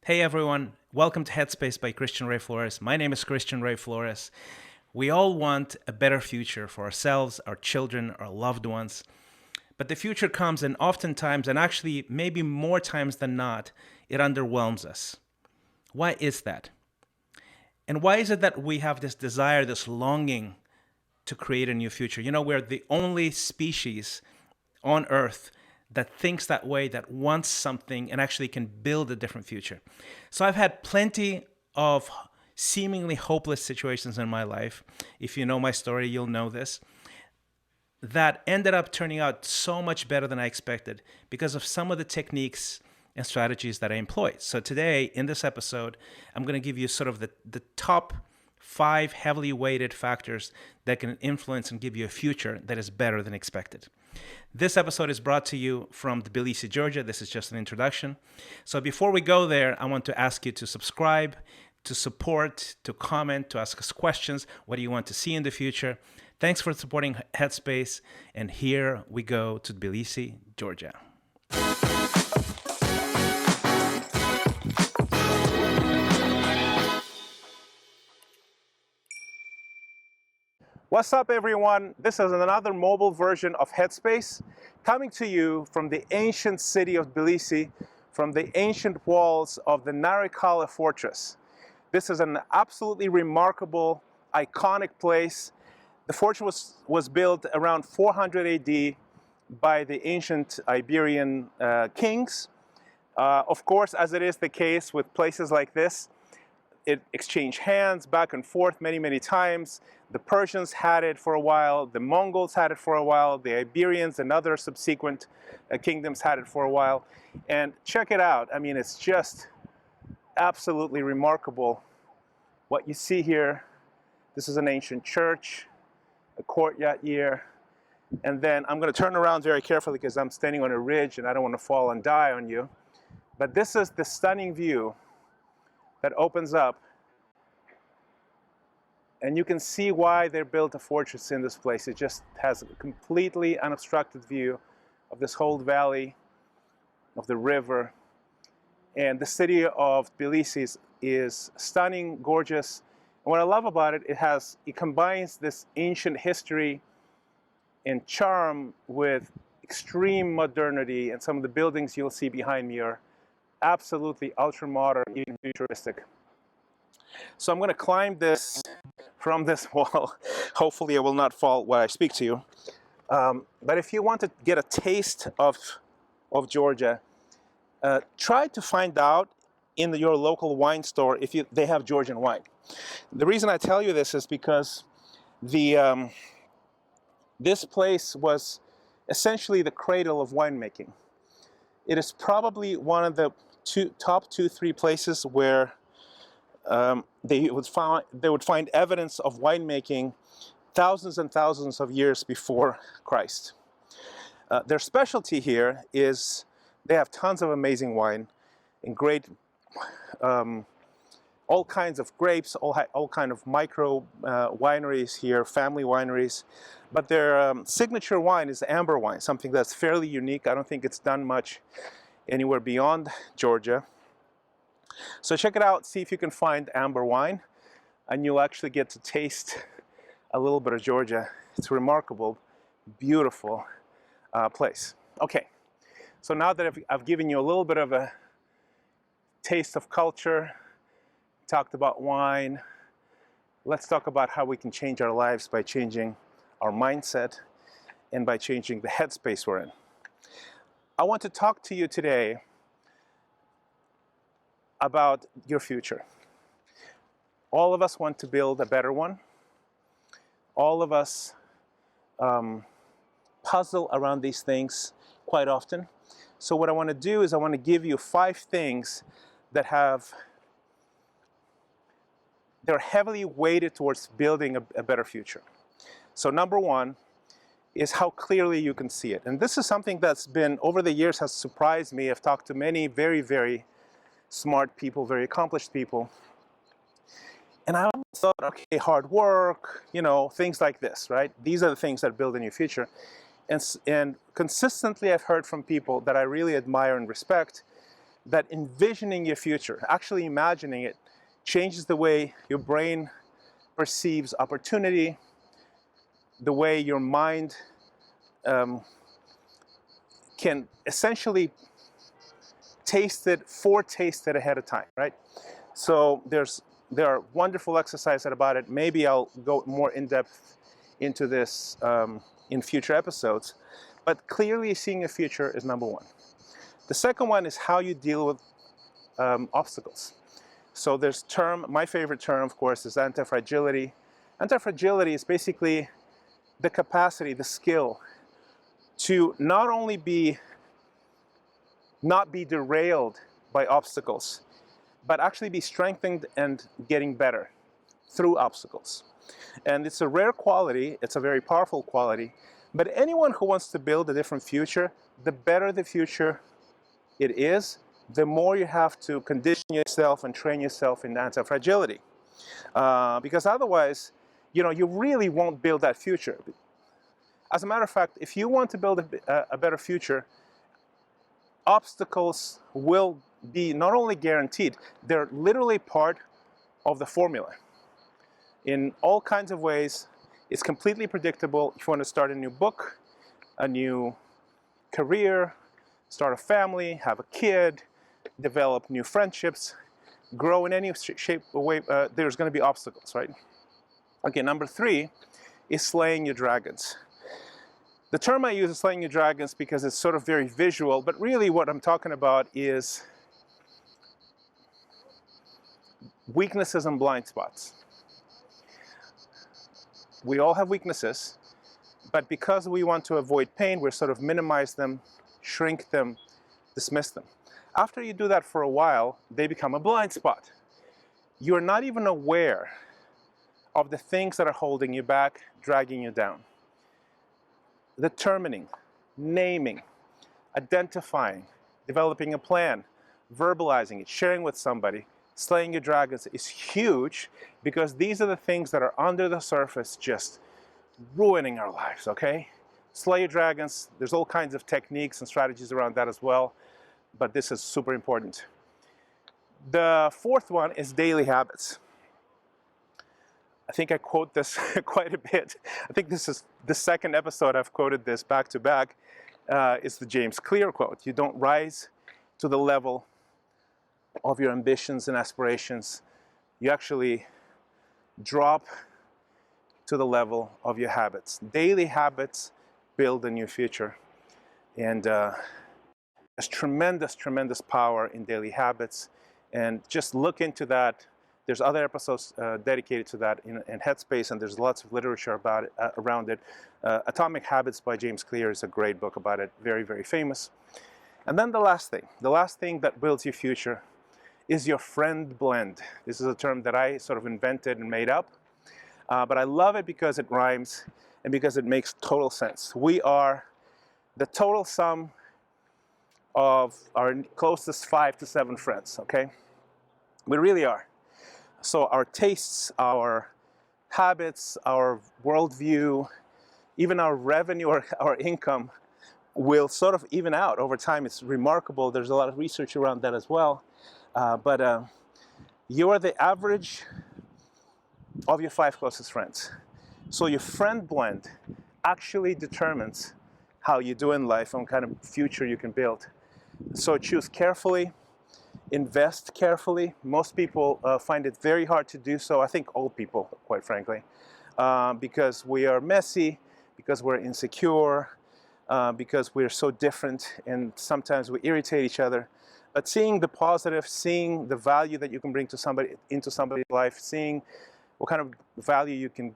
Hey everyone, welcome to Headspace by Christian Ray Flores. My name is Christian Ray Flores. We all want a better future for ourselves, our children, our loved ones. But the future comes, and oftentimes, and actually maybe more times than not, it underwhelms us. Why is that? And why is it that we have this desire, this longing to create a new future? You know, we're the only species on Earth that thinks that way, that wants something and actually can build a different future. So I've had plenty of seemingly hopeless situations in my life. If you know my story, you'll know this. That ended up turning out so much better than I expected because of some of the techniques and strategies that I employed. So today, in this episode, I'm going to give you sort of the top 5 heavily weighted factors that can influence and give you a future that is better than expected. This episode is brought to you from Tbilisi, Georgia. This is just an introduction. So before we go there, I want to ask you to subscribe, to support, to comment, to ask us questions. What do you want to see in the future? Thanks for supporting Headspace. And here we go to Tbilisi, Georgia. What's up, everyone? This is another mobile version of Headspace coming to you from the ancient city of Tbilisi, from the ancient walls of the Narikala fortress. This is an absolutely remarkable, iconic place. The fortress was built around 400 AD by the ancient Iberian kings. Of course, as it is the case with places like this, it exchanged hands back and forth many times. The Persians had it for a while, the Mongols had it for a while, the Iberians and other subsequent kingdoms had it for a while. And check it out. I mean, it's just absolutely remarkable what you see here. This is an ancient church, a courtyard here. And then I'm going to turn around very carefully because I'm standing on a ridge and I don't want to fall and die on you. But this is the stunning view that opens up, and you can see why they built a fortress in this place. It just has a completely unobstructed view of this whole valley, of the river, and the city of Tbilisi is stunning, gorgeous. And what I love about it, it combines this ancient history and charm with extreme modernity, and some of the buildings you'll see behind me are absolutely ultra-modern, even futuristic. So I'm going to climb this from this wall. Hopefully I will not fall while I speak to you. But if you want to get a taste of Georgia, try to find out in your local wine store if they have Georgian wine. The reason I tell you this is because this place was essentially the cradle of winemaking. It is probably one of the top 2-3 places where they would find evidence of winemaking thousands and thousands of years before Christ. Their specialty here is they have tons of amazing wine and great, all kinds of grapes, all kind of micro wineries here, family wineries. But their signature wine is amber wine, something that's fairly unique. I don't think it's done much anywhere beyond Georgia. So check it out, see if you can find amber wine, and you'll actually get to taste a little bit of Georgia. It's a remarkable, beautiful place. Okay, so now that I've given you a little bit of a taste of culture, talked about wine, let's talk about how we can change our lives by changing our mindset and by changing the headspace we're in. I want to talk to you today about your future. All of us want to build a better one. All of us puzzle around these things quite often. So what I want to do is I want to give you 5 things that they're heavily weighted towards building a better future. So number 1 is how clearly you can see it. And this is something that's been, over the years, has surprised me. I've talked to many very smart people, very accomplished people. And I always thought, okay, hard work, things like this, right? These are the things that build a new future. And consistently I've heard from people that I really admire and respect that envisioning your future, actually imagining it, changes the way your brain perceives opportunity, the way your mind can essentially foretaste it ahead of time, right? So there are wonderful exercises about it. Maybe I'll go more in depth into this in future episodes. But clearly seeing a future is number one. The second one is how you deal with obstacles. So there's my favorite term, of course, is anti-fragility. Anti-fragility is basically the capacity, the skill to not only not be derailed by obstacles, but actually be strengthened and getting better through obstacles. And it's a rare quality, it's a very powerful quality, but anyone who wants to build a different future, the better the future it is, the more you have to condition yourself and train yourself in anti-fragility. Because otherwise, you really won't build that future. As a matter of fact, if you want to build a better future, obstacles will be not only guaranteed, they're literally part of the formula. In all kinds of ways, it's completely predictable. If you want to start a new book, a new career, start a family, have a kid, develop new friendships, grow in any shape or way, there's going to be obstacles, right? Okay, number 3 is slaying your dragons. The term I use is slaying your dragons because it's sort of very visual, but really what I'm talking about is weaknesses and blind spots. We all have weaknesses, but because we want to avoid pain, we sort of minimize them, shrink them, dismiss them. After you do that for a while, they become a blind spot. You're not even aware of the things that are holding you back, dragging you down. Determining, naming, identifying, developing a plan, verbalizing it, sharing with somebody, slaying your dragons is huge because these are the things that are under the surface just ruining our lives, okay? Slay your dragons, there's all kinds of techniques and strategies around that as well, but this is super important. The fourth one is daily habits. I think I quote this quite a bit. I think this is the second episode I've quoted this back to back. It's the James Clear quote. You don't rise to the level of your ambitions and aspirations. You actually drop to the level of your habits. Daily habits build a new future. And there's tremendous, tremendous power in daily habits. And just look into that. There's other episodes dedicated to that in Headspace, and there's lots of literature about it, around it. Atomic Habits by James Clear is a great book about it, very, very famous. And then the last thing that builds your future is your friend blend. This is a term that I sort of invented and made up, but I love it because it rhymes and because it makes total sense. We are the total sum of our closest 5 to 7 friends, okay? We really are. So our tastes, our habits, our worldview, even our revenue or our income will sort of even out over time. It's remarkable. There's a lot of research around that as well. But you are the average of your 5 closest friends. So your friend blend actually determines how you do in life and what kind of future you can build. So choose carefully. Invest carefully. Most people find it very hard to do so. I think old people, quite frankly, because we are messy, because we're insecure, because we're so different, and sometimes we irritate each other. But seeing the positive, seeing the value that you can bring to somebody into somebody's life, seeing what kind of value you can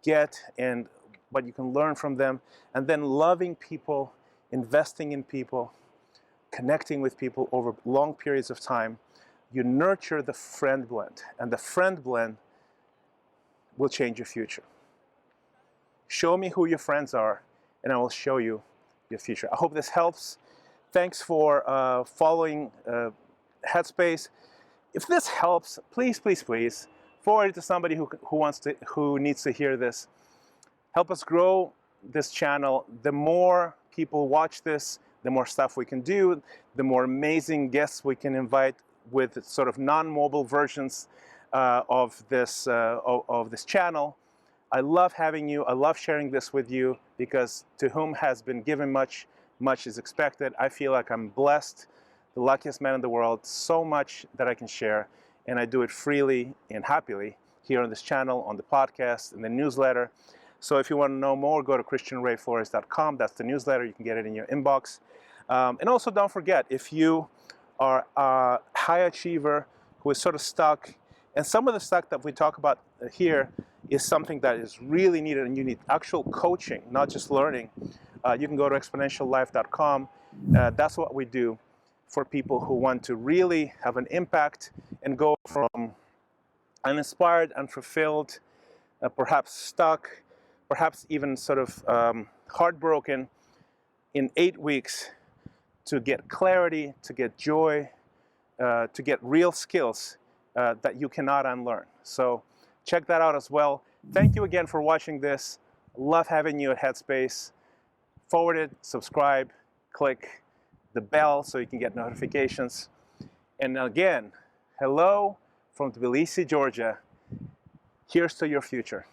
get and what you can learn from them, and then loving people, investing in people, connecting with people over long periods of time, you nurture the friend blend, and the friend blend will change your future. Show me who your friends are, and I will show you your future. I hope this helps. Thanks for following Headspace. If this helps, please, please, please forward it to somebody who needs to hear this. Help us grow this channel. The more people watch this, the more stuff we can do, the more amazing guests we can invite with sort of non-mobile versions of this channel. I love having you. I love sharing this with you, because to whom has been given much, much is expected. I feel like I'm blessed, the luckiest man in the world, so much that I can share, and I do it freely and happily here on this channel, on the podcast, in the newsletter. So if you want to know more, go to christianrayflores.com. That's the newsletter. You can get it in your inbox. And also don't forget, if you are a high achiever who is sort of stuck, and some of the stuff that we talk about here is something that is really needed, and you need actual coaching, not just learning, you can go to exponentiallife.com. That's what we do for people who want to really have an impact and go from uninspired, unfulfilled, perhaps stuck, perhaps even sort of heartbroken, in 8 weeks, to get clarity, to get joy, to get real skills that you cannot unlearn. So check that out as well. Thank you again for watching this. Love having you at Headspace. Forward it, subscribe, click the bell so you can get notifications. And again, hello from Tbilisi, Georgia. Here's to your future.